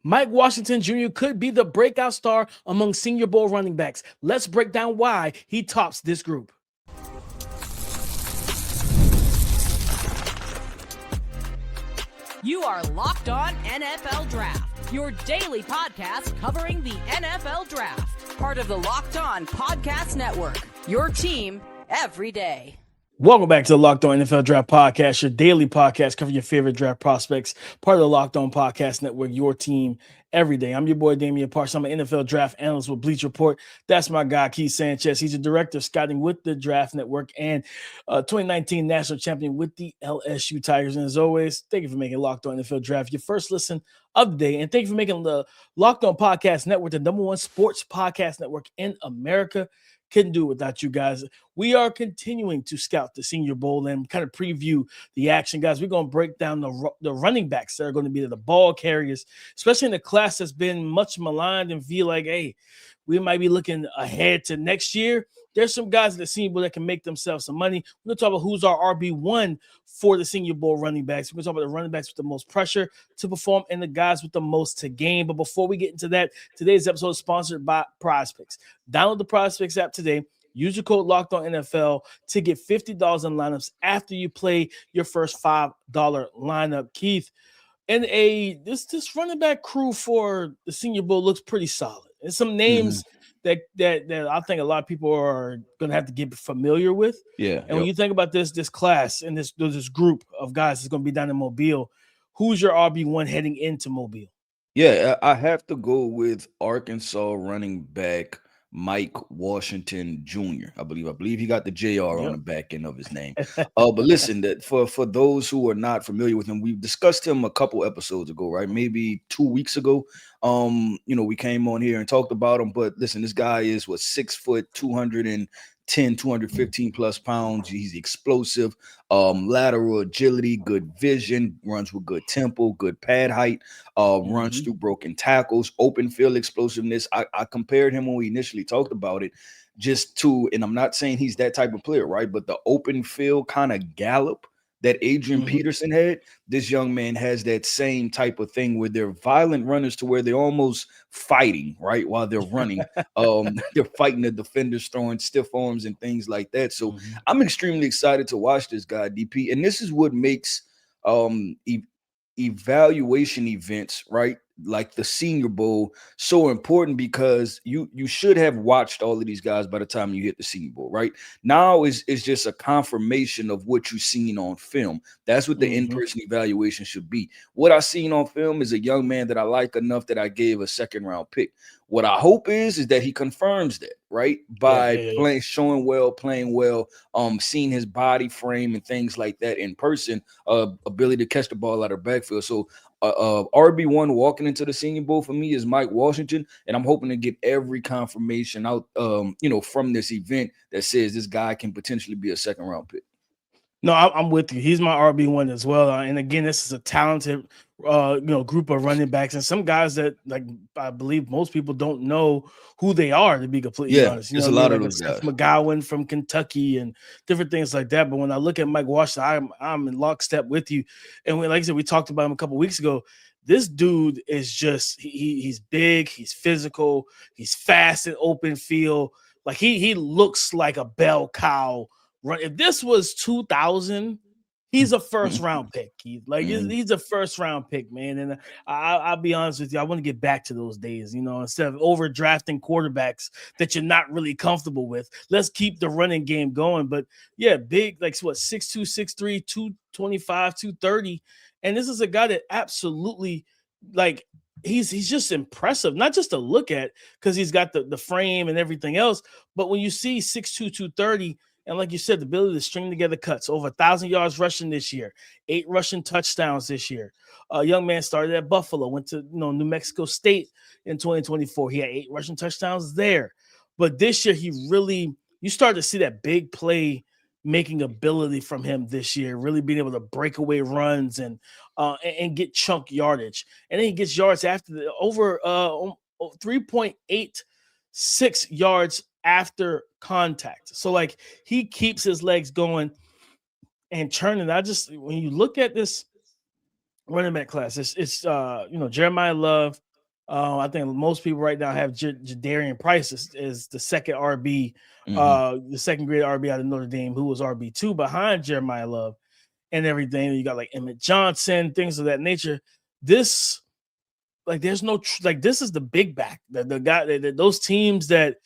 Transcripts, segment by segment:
Mike Washington Jr. could be the breakout star among Senior Bowl running backs. Let's break down why he tops this group. You are Locked On NFL Draft, your daily podcast covering the NFL Draft. Part of the Locked On Podcast Network, your team every day. Welcome back to the Locked On NFL Draft Podcast, your daily podcast covering your favorite draft prospects. Part of the Locked On Podcast Network, your team every day. I'm your boy, Damian Parson. I'm an NFL draft analyst with Bleach Report. That's my guy, Keith Sanchez. He's a director of scouting with the Draft Network and 2019 national champion with the LSU Tigers. And as always, thank you for making Locked On NFL Draft your first listen of the day. And thank you for making the Locked On Podcast Network the #1 sports podcast network in America. Couldn't do it without you guys. We are continuing to scout the Senior Bowl and kind of preview the action, guys. We're going to break down the running backs that are going to be the ball carriers, especially in the class that's been much maligned and feel like, hey, we might be looking ahead to next year. There's some guys at the Senior Bowl that can make themselves some money. We're going to talk about who's our RB1 for the Senior Bowl running backs. We're going to talk about the running backs with the most pressure to perform and the guys with the most to gain. But before we get into that, today's episode is sponsored by Prize Picks. Download the Prize Picks app today. Use your code LOCKEDONNFL to get $50 in lineups after you play your first $5 lineup. Keith, and this running back crew for the Senior Bowl looks pretty solid. And some names that I think a lot of people are going to have to get familiar with. Yeah. And when you think about this class and this group of guys that's going to be down in Mobile, who's your RB1 heading into Mobile? Yeah, I have to go with Arkansas running back Mike Washington Jr. I believe he got the JR on the back end of his name. But listen, that for those who are not familiar with him, we discussed him a couple episodes ago, right? Maybe 2 weeks ago. We came on here and talked about him. But listen, this guy is 6 foot, 215 plus pounds. He's explosive, lateral agility, good vision, runs with good tempo, good pad height, runs through broken tackles, open field explosiveness. I compared him when we initially talked about it and I'm not saying he's that type of player, right? But the open field kind of gallop that Adrian Peterson had, this young man has that same type of thing where they're violent runners to where they're almost fighting, right? While they're running, they're fighting the defenders, throwing stiff arms and things like that. So I'm extremely excited to watch this guy, DP. And this is what makes evaluation events, right? Like the Senior Bowl, so important because you should have watched all of these guys by the time you hit the Senior Bowl, right? Now is just a confirmation of what you've seen on film. That's what the in-person evaluation should be. What I seen on film is a young man that I like enough that I gave a second-round pick. What I hope is that he confirms that, right? By showing well, playing well, seeing his body frame and things like that in person, ability to catch the ball out of the backfield. So RB1 walking into the Senior Bowl for me is Mike Washington, and I'm hoping to get every confirmation out, from this event that says this guy can potentially be a second-round pick. No, I'm with you. He's my RB1 as well. And again, this is a talented, group of running backs and some guys that, like, I believe most people don't know who they are, to be completely honest. There's a lot of those guys. McGowan from Kentucky and different things like that. But when I look at Mike Washington, I'm in lockstep with you. And like I said, we talked about him a couple of weeks ago. This dude is just he's big, he's physical, he's fast in open field. Like he looks like a bell cow. If this was 2000, he's a first round pick. He's a first round pick, man. And I'll be honest with you, I want to get back to those days. Instead of overdrafting quarterbacks that you're not really comfortable with, let's keep the running game going. But yeah, big, like 6'2", 6'3", 225, 230, and this is a guy that absolutely he's just impressive, not just to look at because he's got the frame and everything else, but when you see 6'2", 230. And like you said, the ability to string together cuts, over 1,000 yards rushing this year, 8 rushing touchdowns this year. A young man started at Buffalo, went to New Mexico State in 2024. He had 8 rushing touchdowns there. But this year, you start to see that big play making ability from him this year, really being able to break away runs and get chunk yardage. And then he gets yards after over 3.86 yards after contact. So he keeps his legs going and churning. When you look at this running back class, it's Jeremiah Love, I think most people right now have Jadarian Price as the second RB, Mhm. the second grade RB out of Notre Dame, who was RB2 behind Jeremiah Love and everything. You got like Emmett Johnson, things of that nature. This, like, there's no like, this is the big back, the guy that those teams that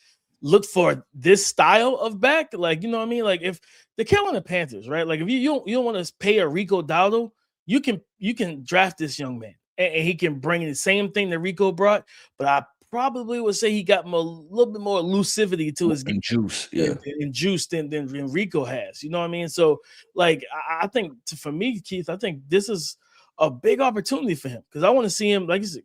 look for this style of back, like, you know what I mean? Like, if the Carolina Panthers, right? Like, if you don't want to pay a Rico Dowdle, you can draft this young man, and he can bring the same thing that Rico brought, but I probably would say he got a little bit more elusivity to his game And juice, yeah. and juice than Rico has. You know what I mean? So, like, I think for me, Keith, I think this is a big opportunity for him, because I want to see him, like you said,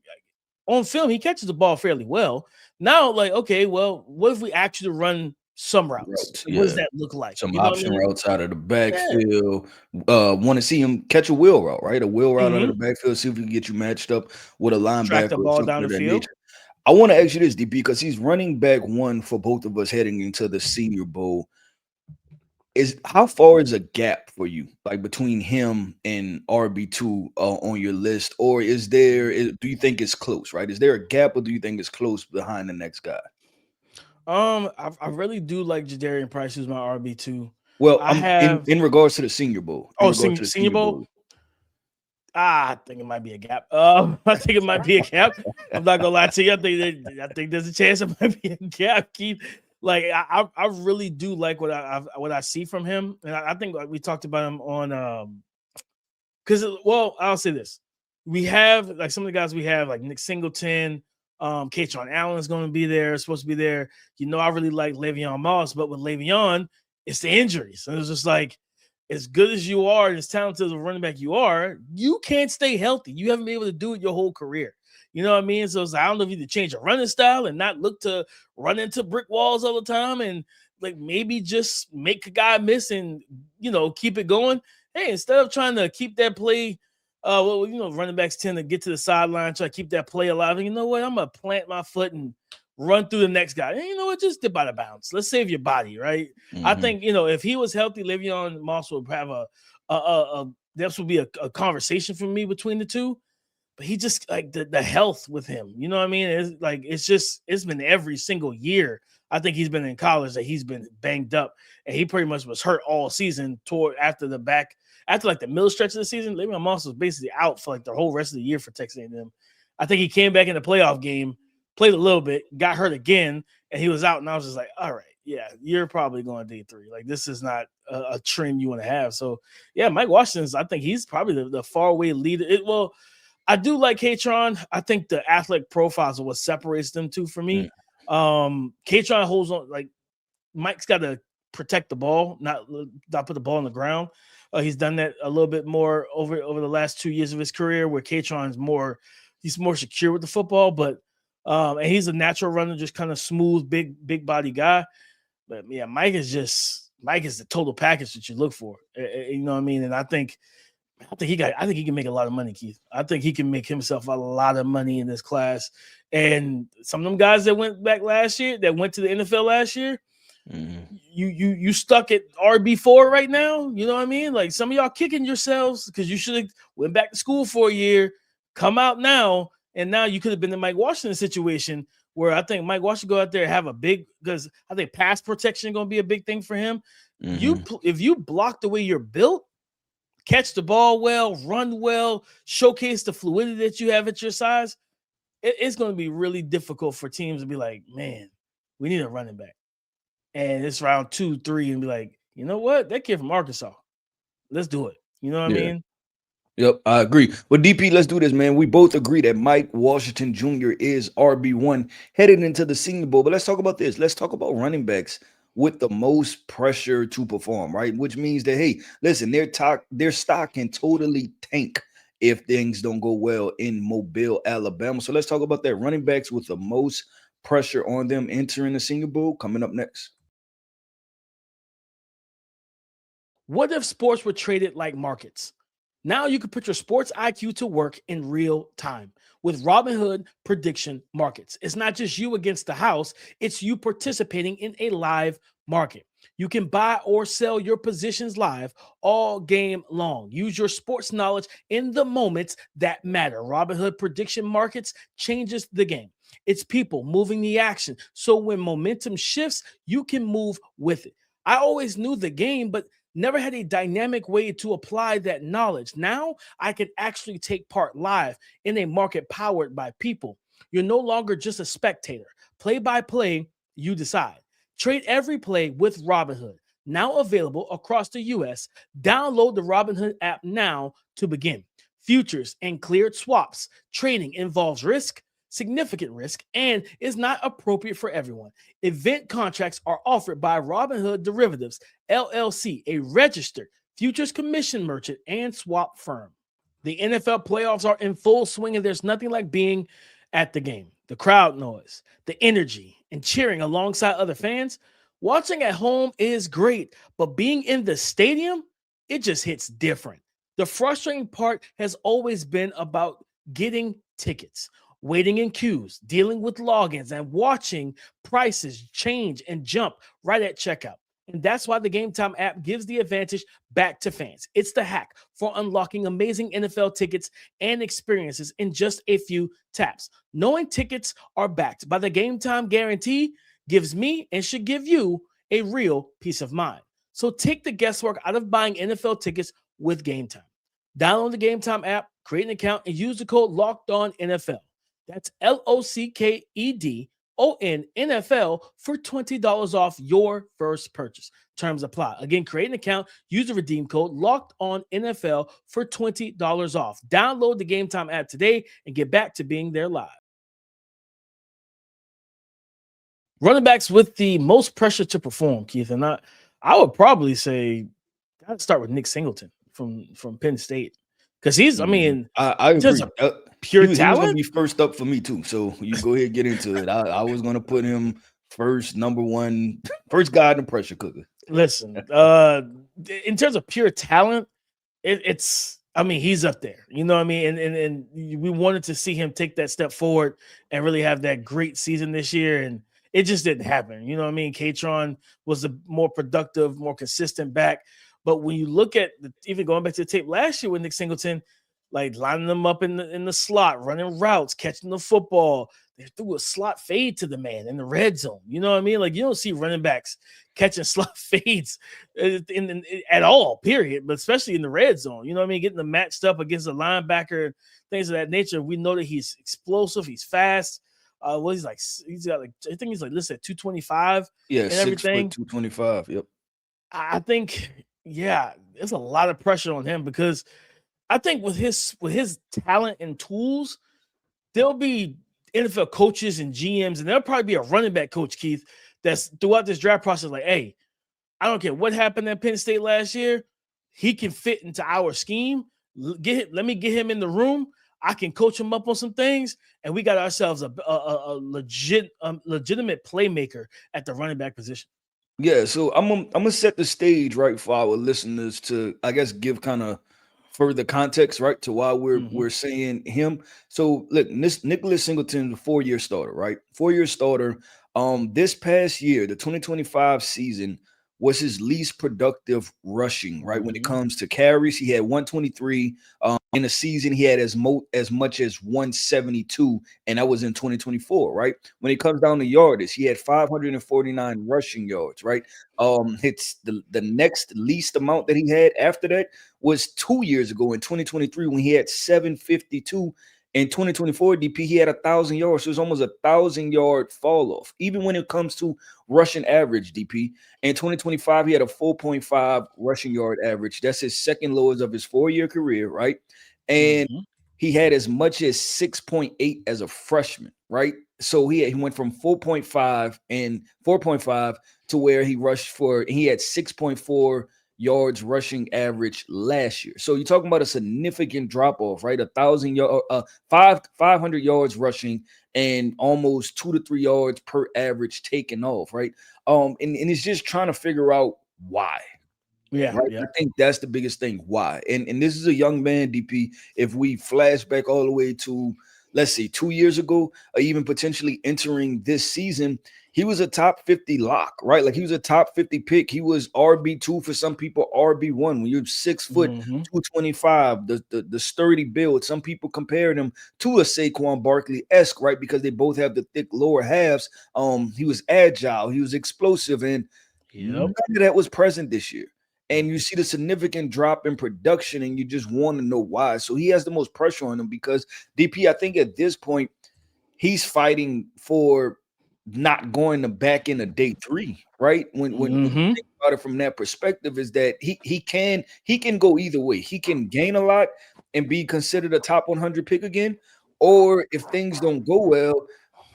on film. He catches the ball fairly well. Now, like, okay, well, what if we actually run some routes? Routes, Like, what does yeah. that look like? Some You know what I option mean? routes out of the Yeah. backfield. Want to see him catch a wheel route, right? A wheel route out of Mhm. the backfield. See if we can get you matched up with a Track linebacker the or ball something down of the that field. nature. I want to ask you this, DP, because he's running back one for both of us heading into the Senior Bowl. How far is a gap for you, like between him and RB2 on your list, or do you think it's close? Right? Is there a gap, or do you think it's close behind the next guy? I really do like Jadarian Price, who's my RB2. Well, I I'm in have in regards to the Senior Bowl. In regards to the Senior Senior Bowl. Bowl. I think it might be a gap. I think it might be a gap. I'm not gonna lie to you. I think there's a chance it might be a gap, Keith. Like, I really do like what I see from him, and I think, like, we talked about him on because, well, I'll say this: we have, like, some of the guys we have, like Nick Singleton, Katron Allen is going to be there, supposed to be there. You know, I really like Le'Veon Moss, but with Le'Veon, it's the injuries, and it's just like, as good as you are and as talented as a running back you are, you can't stay healthy. You haven't been able to do it your whole career. You know what I mean? So it's like, I don't know if you need to change your running style and not look to run into brick walls all the time, and, like, maybe just make a guy miss and, keep it going. Hey, instead of trying to keep that play, well, running backs tend to get to the sideline, try to keep that play alive. And you know what? I'm gonna plant my foot and run through the next guy. And you know what? Just dip out of bounds. Let's save your body, right? I Mhm. think, if he was healthy, Le'Veon Moss would have this would be a conversation for me between the two. But he just, like, the health with him, you know what I mean? It's like, it's been every single year. I think he's been in college that he's been banged up, and he pretty much was hurt all season after like the middle stretch of the season. Le'Veon Moss was basically out for like the whole rest of the year for Texas A&M. I think he came back in the playoff game, played a little bit, got hurt again, and he was out. And I was just like, all right, yeah, you're probably going D3. Like, this is not a trend you want to have. So, yeah, Mike Washington's, I think he's probably the far away leader. I do like Katron. I think the athletic profiles are what separates them two for Mm. me. Katron holds on, like, Mike's got to protect the ball, not put the ball on the ground. He's done that a little bit more over the last 2 years of his career, where Katron's he's more secure with the football, but and he's a natural runner, just kind of smooth, big body guy. But yeah, Mike is the total package that you look for. You know what I mean? And I think he can make a lot of money, Keith. I think he can make himself a lot of money in this class. And some of them guys that went back last year, that went to the NFL last year, Mhm. you stuck at RB4 right now. You know what I mean? Like, some of y'all kicking yourselves because you should have went back to school for a year, come out now, and now you could have been the Mike Washington situation, where I think Mike Washington go out there and have because I think pass protection going to be a big thing for him. Mhm. If you block the way you're built, catch the ball well, run well, showcase the fluidity that you have at your size, it's going to be really difficult for teams to be like, man, we need a running back. And it's round 2, 3, and be like, you know what? That kid from Arkansas, let's do it. You know what I Yeah. mean? Yep, I agree. Well, DP, let's do this, man. We both agree that Mike Washington Jr. is RB1 headed into the Senior Bowl. But let's talk about this. Let's talk about running backs with the most pressure to perform, right? Which means that, hey, listen, their stock can totally tank if things don't go well in Mobile, Alabama. So let's talk about that. Running backs with the most pressure on them entering the Senior Bowl coming up next. What if sports were traded like markets? Now you can put your sports IQ to work in real time with Robinhood prediction markets. It's not just you against the house, it's you participating in a live market. You can buy or sell your positions live all game long. Use your sports knowledge in the moments that matter. Robinhood Prediction Markets changes the game. It's people moving the action. So when momentum shifts, you can move with it. I always knew the game, but never had a dynamic way to apply that knowledge. Now I can actually take part live in a market powered by people. You're no longer just a spectator. Play by play, you decide. Trade every play with Robinhood, now available across the U.S. Download the Robinhood app now to begin. Futures and cleared swaps. Trading involves risk, significant risk, and is not appropriate for everyone. Event contracts are offered by Robinhood Derivatives, LLC, a registered futures commission merchant and swap firm. The NFL playoffs are in full swing, and there's nothing like being at the game. The crowd noise, the energy, and cheering alongside other fans. Watching at home is great, but being in the stadium, it just hits different. The frustrating part has always been about getting tickets, waiting in queues, dealing with logins, and watching prices change and jump right at checkout. And that's why the Game Time app gives the advantage back to fans. It's the hack for unlocking amazing NFL tickets and experiences in just a few taps. Knowing tickets are backed by the Game Time guarantee gives me and should give you a real peace of mind. So take the guesswork out of buying NFL tickets with Game Time. Download the Game Time app, create an account, and use the code LOCKEDONNFL. That's LOCKEDON NFL for $20 off your first purchase. Terms apply. Again, create an account, use the redeem code LOCKEDONNFL for $20 off. Download the Game Time app today and get back to being there live. Running backs with the most pressure to perform, Keith, and I would probably say gotta start with Nick Singleton from Penn State, because he's, I mean, I agree. Pure he was talent. Gonna be first up for me too. So you go ahead and get into it. I was gonna put him first, number one, first guy in the pressure cooker. Listen, in terms of pure talent, it's. I mean, he's up there. You know what I mean? And we wanted to see him take that step forward and really have that great season this year, and it just didn't happen. You know what I mean? Katron was the more productive, more consistent back. But when you look at even going back to the tape last year with Nick Singleton, like lining them up in the slot, running routes, catching the football, they threw a slot fade to the man in the red zone. You know what I mean? Like, you don't see running backs catching slot fades at all, period, but especially in the red zone. You know what I mean? Getting them matched up against a linebacker, things of that nature. We know that he's explosive, he's fast. He's got like, I think he's like listed at 225. Yeah, and 6 everything. foot 225. Yep. I think, yeah, there's a lot of pressure on him, because I think with his talent and tools, there'll be NFL coaches and GMs, and there'll probably be a running back coach, Keith, that's throughout this draft process like, hey, I don't care what happened at Penn State last year. He can fit into our scheme. Let me get him in the room. I can coach him up on some things, and we got ourselves a legitimate playmaker at the running back position. Yeah, so I'm gonna set the stage right for our listeners to, I guess, give kind of further context, right, to why we're saying him. So look, Nicholas Singleton, 4-year starter, right? 4-year starter. This past year, the 2025 season, was his least productive rushing, right? When it comes to carries, he had 123. In a season, he had as much as 172, and that was in 2024, right? When it comes down to yardage, he had 549 rushing yards, right? It's the next least amount that he had after that was 2 years ago in 2023 when he had 752. In 2024, DP, he had 1,000 yards. So it's almost 1,000-yard fall off. Even when it comes to rushing average, DP, in 2025, he had a 4.5 rushing yard average. That's his second lowest of his 4-year career, right? And he had as much as 6.8 as a freshman, right? So he went from 4.5 to where he had 6.4 yards rushing average last year. So you're talking about a significant drop off, right? 500 yards rushing and almost 2 to 3 yards per average taken off, right? And it's just trying to figure out why. Yeah, right? yeah. I think that's the biggest thing. Why? And this is a young man, DP. If we flash back all the way to let's see, 2 years ago, or even potentially entering this season, he was a top 50 lock, right? Like he was a top 50 pick. He was RB2 for some people, RB1. When you're 6 foot, Mm-hmm. 225, the sturdy build. Some people compared him to a Saquon Barkley-esque, right? Because they both have the thick lower halves. He was agile, he was explosive, and none Yep. of that was present this year. And you see the significant drop in production, and you just want to know why. So he has the most pressure on him because DP, I think at this point, he's fighting for not going to back in a day 3, right? When you Mm-hmm. think about it from that perspective, is that he can go either way. He can gain a lot and be considered a top 100 pick again, or if things don't go well,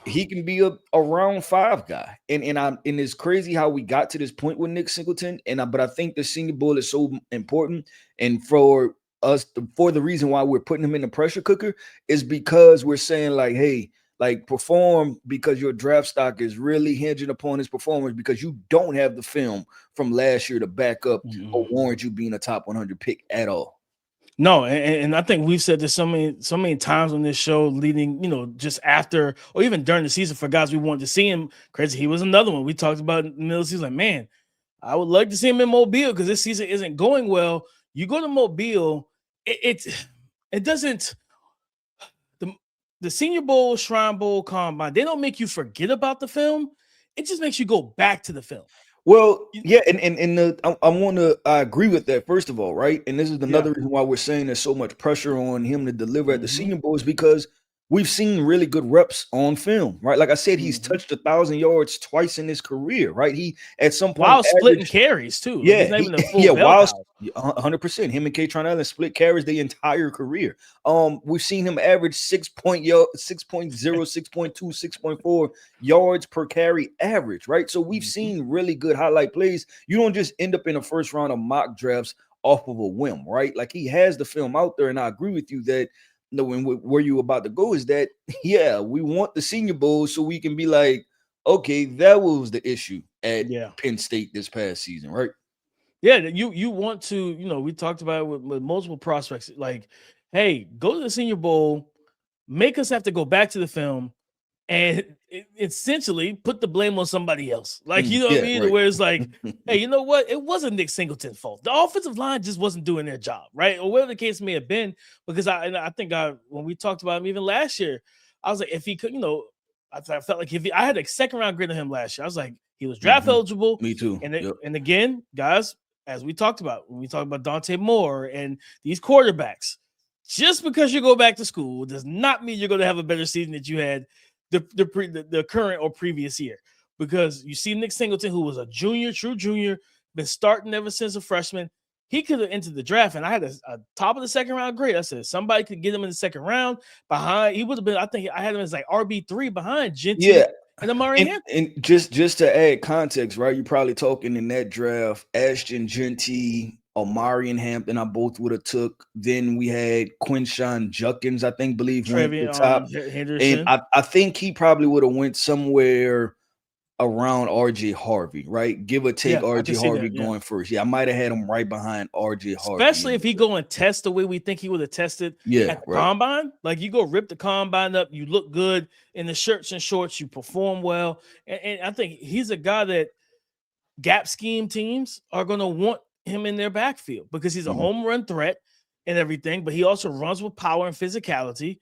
he can be a round 5 guy. And it's crazy how we got to this point with Nick Singleton. But I think the Senior Bowl is so important, and for us, for the reason why we're putting him in the pressure cooker is because we're saying like, hey, like perform, because your draft stock is really hinging upon his performance, because you don't have the film from last year to back up Mm-hmm. or warrant you being a top 100 pick at all. No, and I think we've said this so many times on this show, leading, just after or even during the season for guys we wanted to see him. Crazy, he was another one we talked about in the middle of the season. Like, man, I would like to see him in Mobile because this season isn't going well. You go to Mobile, it doesn't. The Senior Bowl, Shrine Bowl, Combine, they don't make you forget about the film. It just makes you go back to the film. Well, yeah, I agree with that, first of all, right? And this is another reason why we're saying there's so much pressure on him to deliver at the Senior Bowl, is because we've seen really good reps on film, right? Like I said, he's touched 1,000 yards twice in his career, right? He at some point while splitting averaged, carries too. Like yeah, he's not even a full yeah, bell while cow. 100%, him and Katron Allen split carries the entire career. We've seen him average 6.0, 6.2, 6.4 yards per carry average, right? So we've seen really good highlight plays. You don't just end up in the first round of mock drafts off of a whim, right? Like he has the film out there, and I agree with you that knowing where you about to go is that, yeah, we want the Senior Bowl so we can be like, okay, that was the issue at Penn State this past season, right? Yeah, you want to, we talked about it with multiple prospects. Like, hey, go to the Senior Bowl, make us have to go back to the film, and essentially put the blame on somebody else. Like, you know what I mean? Right. Where it's like, hey, you know what? It wasn't Nick Singleton's fault. The offensive line just wasn't doing their job, right? Or whatever the case may have been. Because I think when we talked about him even last year, I was like, if he could, I felt like I had a second round grade on him last year. I was like, he was draft eligible. Me too. And again, guys, as we talked about, when we talked about Dante Moore and these quarterbacks, just because you go back to school does not mean you're going to have a better season that you had the current or previous year. Because you see Nick Singleton, who was a true junior, been starting ever since a freshman. He could have entered the draft, and I had a top of the second round grade. I said somebody could get him in the second round behind. He would have been. I think I had him as like RB3 behind Genty and Amari Hampton. And just to add context, right? You're probably talking in that draft, Ashton Genty, Amari and Hampton, I both would have took. Then we had Quinshawn Judkins, I think, went to the top. Henderson. And I think he probably would have went somewhere around RJ Harvey, right? Give or take RJ Harvey going first. Yeah, I might have had him right behind RJ Harvey. Especially if he go and test the way we think he would have tested at the combine. Like you go rip the combine up, you look good in the shirts and shorts, you perform well. And I think he's a guy that gap scheme teams are going to want him in their backfield because he's a home run threat and everything, but he also runs with power and physicality.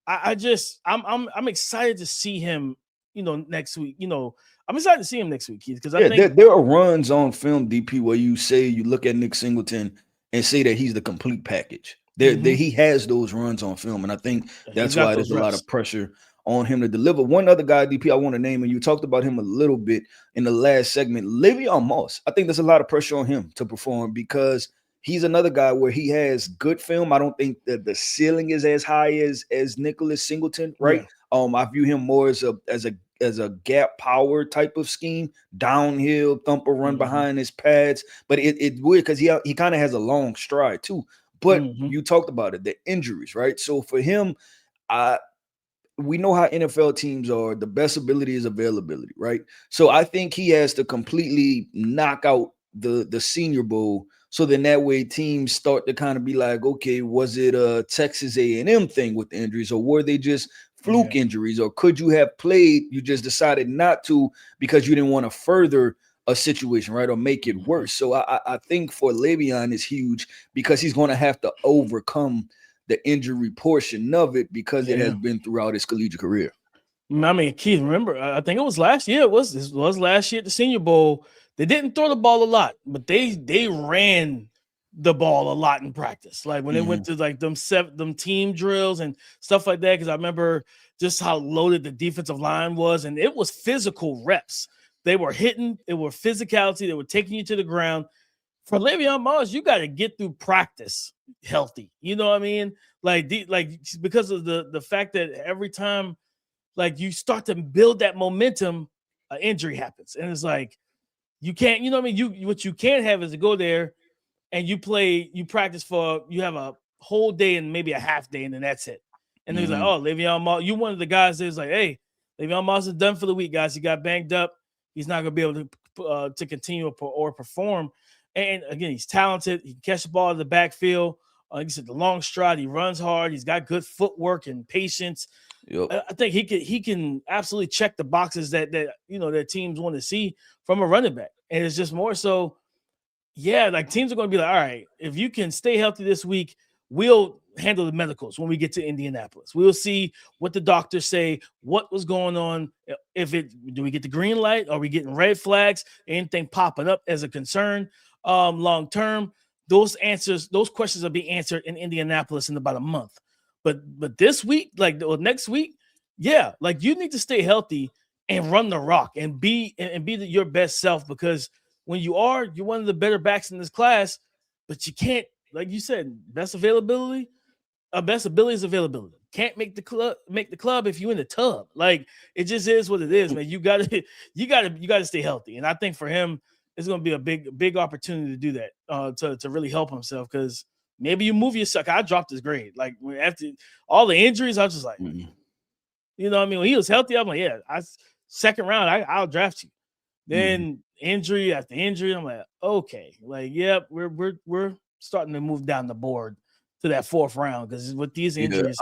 I'm excited to see him, next week. I'm excited to see him next week, Keith, because I think there are runs on film, DP, where you look at Nick Singleton and say that he's the complete package. He has those runs on film, and I think that's why there's a lot of pressure on him to deliver. One other guy, DP, I want to name, and you talked about him a little bit in the last segment, Le'Veon Moss. I think there's a lot of pressure on him to perform because he's another guy where he has good film. I don't think that the ceiling is as high as Nicholas Singleton, right? Yeah. I view him more as a gap power type of scheme, downhill thumper run behind his pads. But it's weird because he kind of has a long stride too. But you talked about it, the injuries, right? So for him, we know how NFL teams are. The best ability is availability, right? So I think he has to completely knock out the Senior Bowl So then that way teams start to kind of be like, okay, was it a Texas A&M thing with the injuries, or were they just fluke injuries, or could you have played, you just decided not to because you didn't want to further a situation, right, or make it worse. So I think for Le'Veon is huge because he's going to have to overcome the injury portion of it because it has been throughout his collegiate career. I mean, Keith, remember, I think it was last year. It was last year at the Senior Bowl. They didn't throw the ball a lot, but they ran the ball a lot in practice. Like when they went to like them team drills and stuff like that. Because I remember just how loaded the defensive line was, and it was physical reps. They were hitting. It were physicality. They were taking you to the ground. For Le'Veon Bell, you got to get through practice healthy. You know what I mean? Like because of the fact that every time, like, you start to build that momentum, an injury happens. And it's like, you can't, you know what I mean? What you can't have is to go there and you practice you have a whole day and maybe a half day, and then that's it. And then he's like, oh, Le'Veon Moss, you one of the guys that's like, hey, Le'Veon Moss is done for the week, guys. He got banged up. He's not going to be able to continue or perform. And again, he's talented. He can catch the ball in the backfield. Like you said, the long stride. He runs hard. He's got good footwork and patience. Yep. I think he can absolutely check the boxes that teams want to see from a running back. And it's just more so, like teams are going to be like, all right, if you can stay healthy this week, we'll handle the medicals when we get to Indianapolis. We'll see what the doctors say, what was going on. Do we get the green light? Are we getting red flags? Anything popping up as a concern long term? Those questions will be answered in Indianapolis in about a month. But this week, next week, like you need to stay healthy and run the rock and be your best self, because when you're one of the better backs in this class, but you can't, like you said, best ability is availability. Can't make the club if you're in the tub. Like, it just is what it is, man. You gotta stay healthy. And I think for him, it's gonna be a big opportunity to do that, to really help himself, because maybe you move yourself. I dropped his grade. Like, after all the injuries, I was just like, you know what I mean? When he was healthy, I'm like, second round, I'll draft you. Then injury after injury, I'm like, okay, like, we're starting to move down the board to that fourth round, because with these injuries,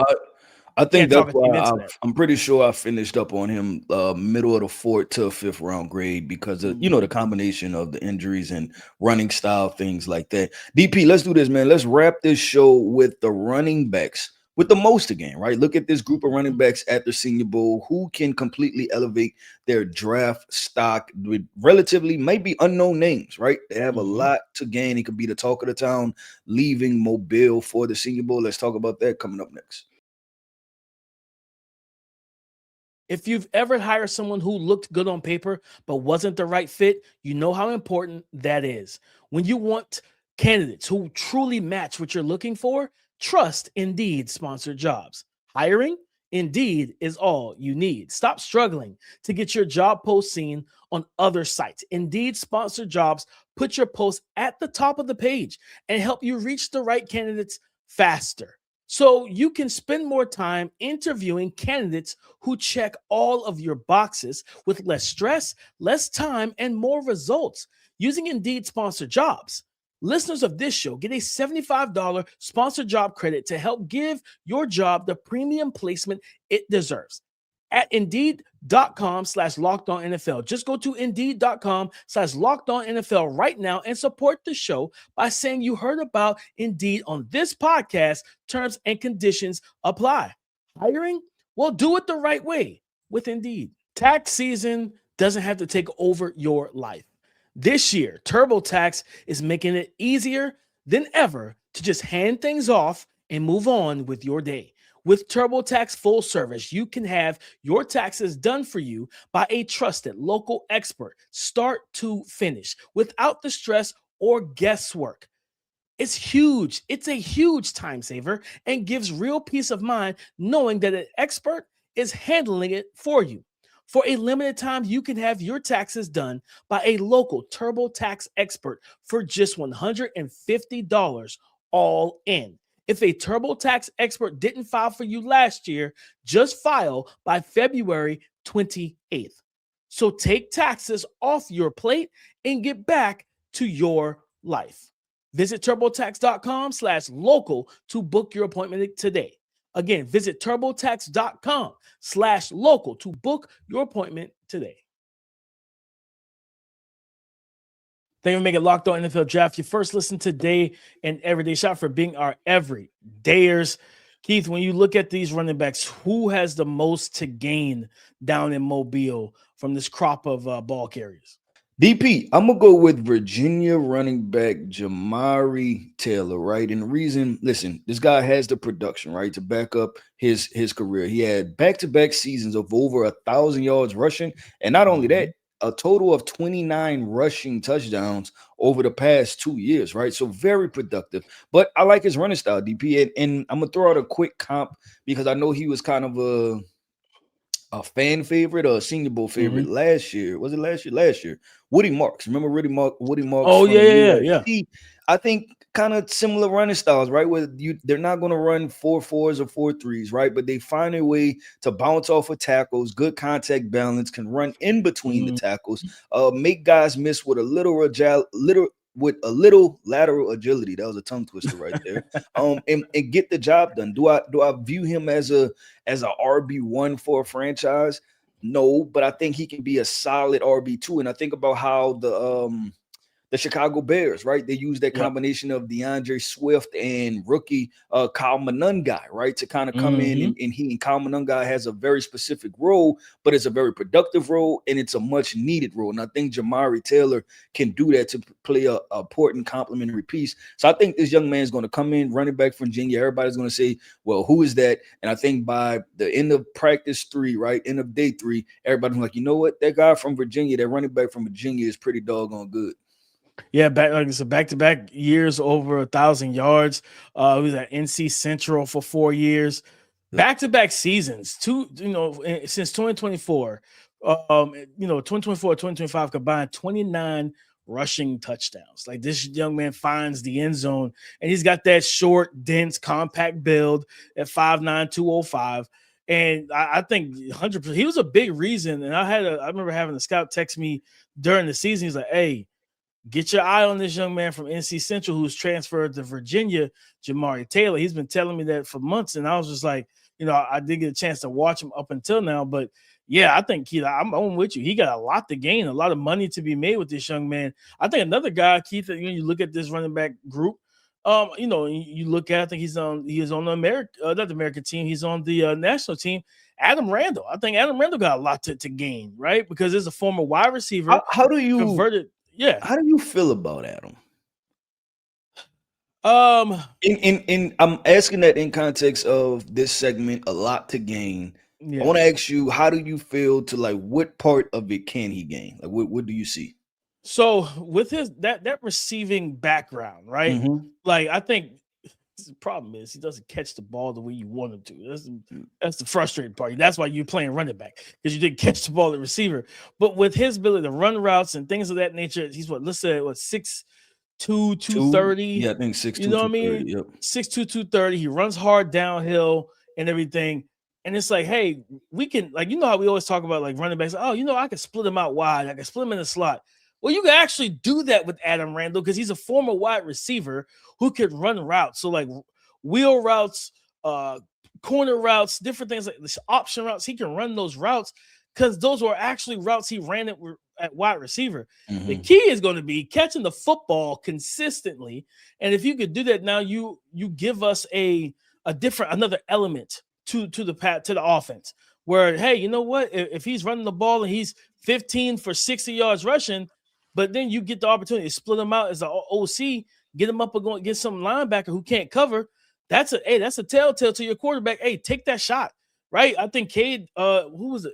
I think that's why I'm pretty sure I finished up on him middle of the fourth to fifth round grade, because of the combination of the injuries and running style, things like that. DP, let's do this, man. Let's wrap this show with the running backs with the most again, right? Look at this group of running backs at the Senior Bowl who can completely elevate their draft stock with relatively maybe unknown names, right? They have a lot to gain. It could be the talk of the town, leaving Mobile for the Senior Bowl. Let's talk about that coming up next. If you've ever hired someone who looked good on paper but wasn't the right fit, you know how important that is. When you want candidates who truly match what you're looking for, trust Indeed sponsored jobs. Hiring? Indeed is all you need. Stop struggling to get your job post seen on other sites. Indeed sponsored jobs put your post at the top of the page and help you reach the right candidates faster, so you can spend more time interviewing candidates who check all of your boxes with less stress, less time, and more results using Indeed sponsored jobs. Listeners of this show get a $75 sponsored job credit to help give your job the premium placement it deserves at Indeed.com/LockedOnNFL. Just go to Indeed.com/LockedOnNFL right now and support the show by saying you heard about Indeed on this podcast. Terms and conditions apply. Hiring? Well, do it the right way with Indeed. Tax season doesn't have to take over your life. This year, TurboTax is making it easier than ever to just hand things off and move on with your day. With TurboTax Full Service, you can have your taxes done for you by a trusted local expert, start to finish, without the stress or guesswork. It's huge. It's a huge time saver and gives real peace of mind knowing that an expert is handling it for you. For a limited time, you can have your taxes done by a local TurboTax expert for just $150 all in. If a TurboTax expert didn't file for you last year, just file by February 28th. So take taxes off your plate and get back to your life. Visit TurboTax.com/local to book your appointment today. Again, visit TurboTax.com/local to book your appointment today. Thank you for making Locked On NFL Draft your first listen today and every day. Shout out for being our everydayers. Keith, when you look at these running backs, who has the most to gain down in Mobile from this crop of ball carriers? DP, I'm going to go with Virginia running back Jamari Taylor, right? And the reason, listen, this guy has the production, right, to back up his career. He had back-to-back seasons of over 1,000 yards rushing. And not only that, a total of 29 rushing touchdowns over the past 2 years, right? So very productive. But I like his running style, DP. And I'm going to throw out a quick comp because I know he was kind of a fan favorite or a Senior Bowl favorite last year. Was it last year? Last year. Woody Marks. Remember Woody Marks? Oh, yeah. I think kind of similar running styles, right? Where they're not going to run 4.4s or 4.3s, right? But they find a way to bounce off of tackles, good contact balance, can run in between the tackles, make guys miss with a little lateral agility. That was a tongue twister right there. And get the job done. Do I view him as a RB1 for a franchise? No, but I think he can be a solid RB2. And I think about how the Chicago Bears, right? They use that combination of DeAndre Swift and rookie Kyle Monangai, right? To kind of come in and Kyle Monangai has a very specific role, but it's a very productive role and it's a much needed role. And I think Jamari Taylor can do that to play a important complementary piece. So I think this young man is going to come in, running back from Virginia. Everybody's going to say, well, who is that? And I think by the end of practice 3, right? End of day 3, everybody's like, you know what? That guy from Virginia, that running back from Virginia is pretty doggone good. Yeah, back-to-back years over 1,000 yards. He was at NC Central for 4 years. Back-to-back seasons, since 2024. 2024, 2025 combined 29 rushing touchdowns. Like, this young man finds the end zone, and he's got that short, dense, compact build at 5'9", 205. And I think 100%. He was a big reason. And I remember having a scout text me during the season. He's like, "Hey, get your eye on this young man from NC Central who's transferred to Virginia, Jamari Taylor." He's been telling me that for months, and I was just like, I did get a chance to watch him up until now. But, yeah, I think, Keith, I'm with you. He got a lot to gain, a lot of money to be made with this young man. I think another guy, Keith, that you look at this running back group, you look at, I think he is on the not the American team, he's on the national team, Adam Randall. I think Adam Randall got a lot to gain, right? Because there's a former wide receiver. How do you converted? Yeah. How do you feel about Adam? I'm asking that in context of this segment, a lot to gain. Yeah. I want to ask you, how do you feel to, like, what part of it can he gain? Like, what do you see? So with his that receiving background, right? Like, I think the problem is he doesn't catch the ball the way you want him to. That's the frustrating part. That's why you're playing running back, because you didn't catch the ball at receiver. But with his ability to run routes and things of that nature, he's 6'2", 230. Yeah, I think 6'2", you know what I mean? Yep. 6'2", 230. He runs hard downhill and everything. And it's like, hey, we can, like, how we always talk about, like, running backs. Oh, I can split him out wide. I can split him in the slot. Well, you can actually do that with Adam Randall because he's a former wide receiver who could run routes. So, like, wheel routes, corner routes, different things like this, option routes. He can run those routes because those were actually routes he ran at wide receiver. The key is going to be catching the football consistently. And if you could do that now, you give us another element to the offense where, hey, you know what? If he's running the ball and he's 15 for 60 yards rushing, but then you get the opportunity to split him out as an OC, get him up and go and get some linebacker who can't cover. That's a telltale to your quarterback. Hey, take that shot, right? I think Cade, who was it?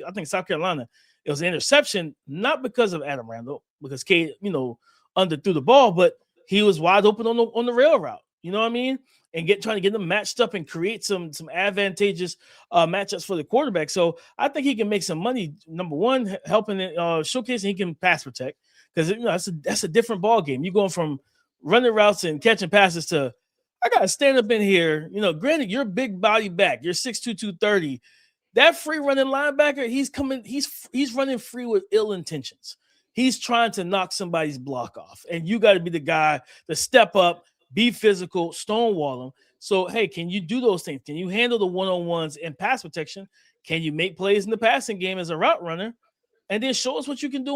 I think South Carolina. It was an interception, not because of Adam Randall, because Cade, underthrew the ball, but he was wide open on the rail route. You know what I mean? And trying to get them matched up and create some advantageous matchups for the quarterback. So I think he can make some money. Number one, helping showcasing he can pass protect, because that's a different ball game. You're going from running routes and catching passes to, I gotta stand up in here. Granted, you're a big body back. You're 6'2", 230. That free running linebacker, he's running free with ill intentions. he's trying to knock somebody's block off. And you got to be the guy to step up, be physical, stonewall him. So, hey, can you do those things? Can you handle the one-on-ones in pass protection? Can you make plays in the passing game as a route runner? And then show us what you can do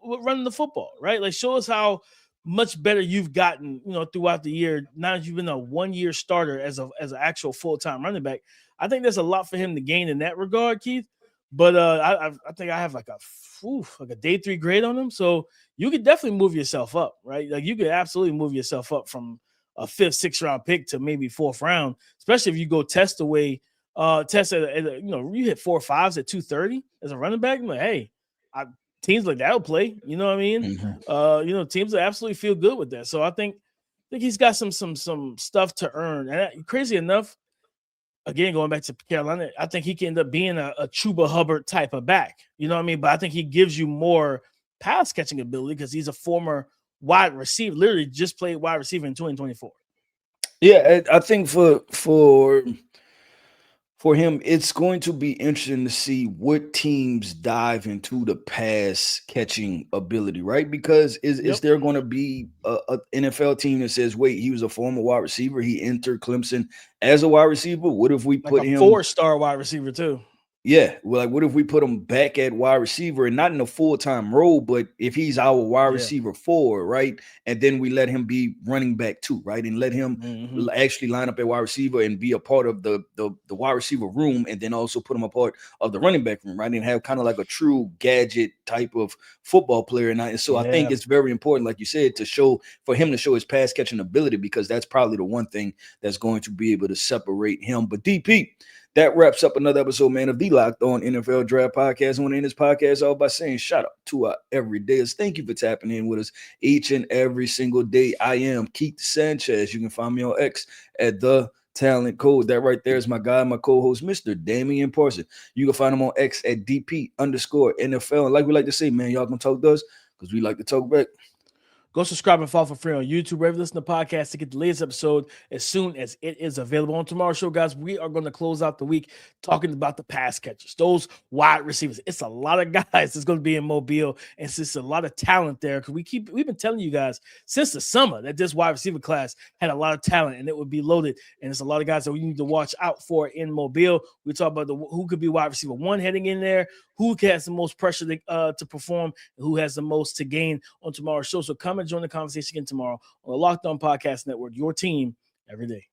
with running the football, right? Like, show us how much better you've gotten, throughout the year. Now that you've been a 1-year starter as an actual full-time running back. I think there's a lot for him to gain in that regard, Keith. But I think I have like a day 3 grade on him. So you could definitely move yourself up, right? Like, you could absolutely move yourself up from a 5th, 6th round pick to maybe 4th round, especially if you go test away, you hit 4 or 5s at 230 as a running back. I'm like, hey, teams like that'll play. You know what I mean? Mm-hmm. Teams will absolutely feel good with that. So I think he's got some stuff to earn. And crazy enough, again, going back to Carolina, I think he can end up being a Chuba Hubbard type of back. You know what I mean? But I think he gives you more pass catching ability because he's a former wide receiver, literally just played wide receiver in 2024. Yeah, I think for him, it's going to be interesting to see what teams dive into the pass catching ability, right? Because is there going to be a NFL team that says, wait, he was a former wide receiver, he entered Clemson as a wide receiver? What if we put him 4-star wide receiver too? Yeah, well, like, what if we put him back at wide receiver and not in a full-time role, but if he's our wide receiver 4, right? And then we let him be running back 2, right? And let him actually line up at wide receiver and be a part of the wide receiver room, and then also put him a part of the running back room, right? And have kind of like a true gadget type of football player. And so I think it's very important, like you said, for him to show his pass catching ability, because that's probably the one thing that's going to be able to separate him. But DP, that wraps up another episode, man, of the Locked On NFL Draft Podcast. I want to end this podcast off by saying shout out to our everydayers. Thank you for tapping in with us each and every single day. I am Keith Sanchez. You can find me on X at The Talent Code. That right there is my guy, my co-host, Mr. Damian Parson. You can find him on X at DP_NFL. And like we like to say, man, y'all can talk to us because we like to talk back. Go subscribe and follow for free on YouTube, wherever you listen to podcasts, to get the latest episode as soon as it is available. On tomorrow's show, guys, we are going to close out the week talking about the pass catchers, those wide receivers. It's a lot of guys that's going to be in Mobile, and it's just a lot of talent there, because we've been telling you guys since the summer that this wide receiver class had a lot of talent and it would be loaded. And it's a lot of guys that we need to watch out for in Mobile. We talk about who could be wide receiver 1 heading in there, who has the most pressure to perform, and who has the most to gain on tomorrow's show. So come and join the conversation again tomorrow on the Locked On Podcast Network, your team every day.